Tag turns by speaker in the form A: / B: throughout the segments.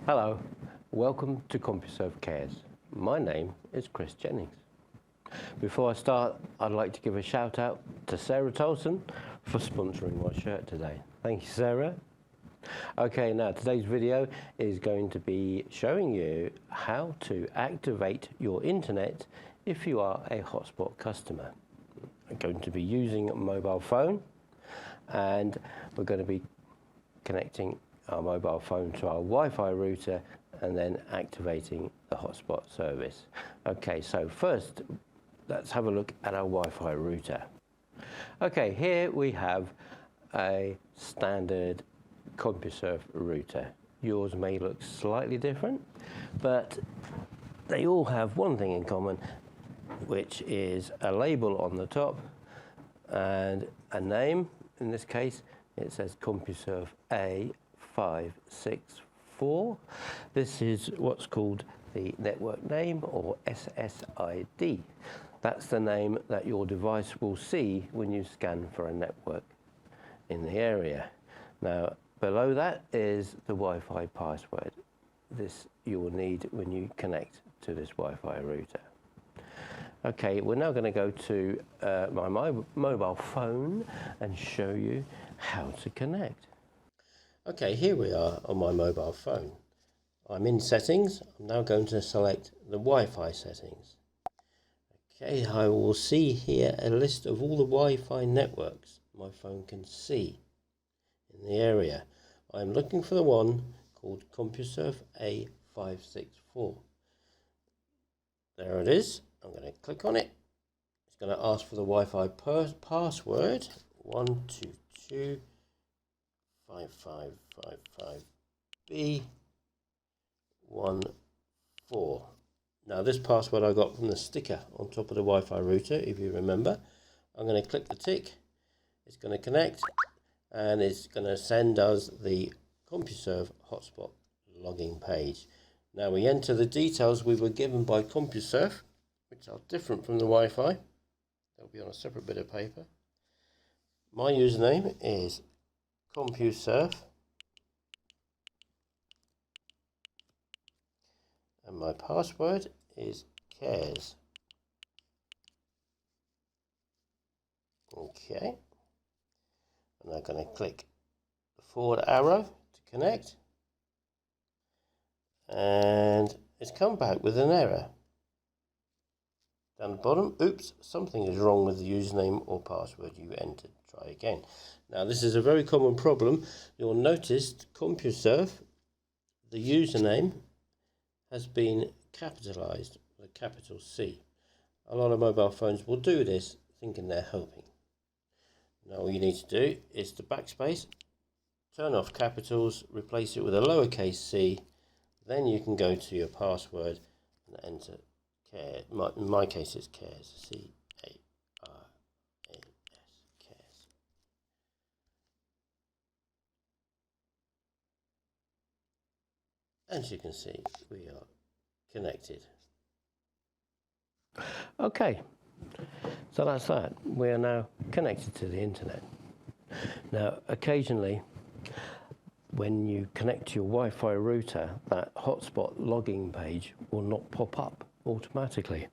A: Hello, welcome to Compusurf Cares. My name is Chris Jennings. Before I start, I'd like to give a shout out to Sarah Tolson for sponsoring my shirt today. Thank you, Sarah. Okay, now today's video is going to be showing you how to activate your internet if you are a hotspot customer. I'm going to be using a mobile phone, and we're going to be connecting our mobile phone to our Wi-Fi router and then activating the hotspot service. Okay, so first let's have a look at our Wi-Fi router. Okay, here we have a standard Compusurf router. Yours may look slightly different, but they all have one thing in common, which is a label on the top and a name. In this case, it says Compusurf ep6. This is what's called the network name, or SSID. That's the name that your device will see when you scan for a network in the area. Now, below that is the Wi-Fi password. This you will need when you connect to this Wi-Fi router. Okay, we're now going to go to my mobile phone and show you how to connect. Okay, here we are on my mobile phone. I'm in settings. I'm now going to select the Wi-Fi settings. Okay, I will see here a list of all the Wi-Fi networks my phone can see in the area. I'm looking for the one called Compusurf A564. There it is. I'm going to click on it. It's going to ask for the Wi-Fi password 1225555B14. Now this password I got from the sticker on top of the Wi-Fi router, if you remember. I'm going to click the tick. It's going to connect, and it's going to send us the Compusurf hotspot login page. Now we enter the details we were given by Compusurf, which are different from the Wi-Fi. They'll be on a separate bit of paper. My username is Compusurf, and my password is Cares. Okay, and I'm going to click the forward arrow to connect, and it's come back with an error. Down the bottom, oops, something is wrong with the username or password you entered. Try again. Now this is a very common problem. You'll notice Compusurf, the username has been capitalized with a capital C. A lot of mobile phones will do this thinking they're helping. Now all you need to do is to backspace, turn off capitals, replace it with a lowercase c, then you can go to your password and enter Care. In my case it's Cares, C-A-R-A-S, Cares. As you can see, we are connected. Okay, so that's that. We are now connected to the internet. Now, occasionally, when you connect to your Wi-Fi router, that hotspot logging page will not pop up automatically.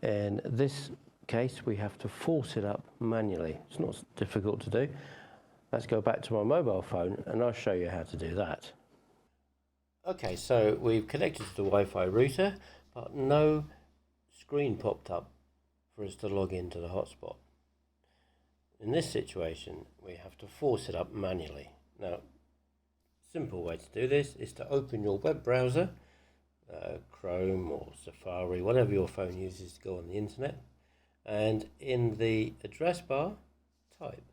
A: In this case, we have to force it up manually. It's not difficult to do. Let's go back to my mobile phone and I'll show you how to do that. Okay, so we've connected to the Wi-Fi router, but no screen popped up for us to log into the hotspot. In this situation, we have to force it up manually. Now, simple way to do this is to open your web browser, Chrome or Safari, whatever your phone uses to go on the internet, and in the address bar type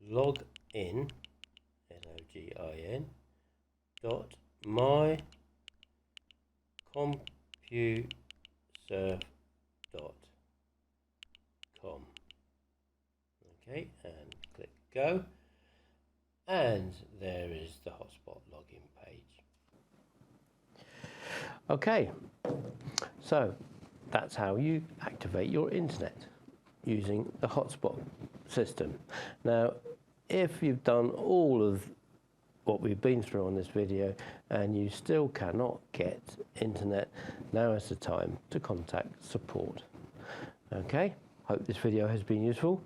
A: login, login, mycompusurf.com. Okay, and click go, and there is the hotspot login page. Okay, so that's how you activate your internet using the hotspot system. Now, if you've done all of what we've been through on this video and you still cannot get internet, now is the time to contact support. Okay, hope this video has been useful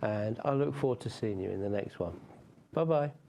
A: and I look forward to seeing you in the next one. Bye bye.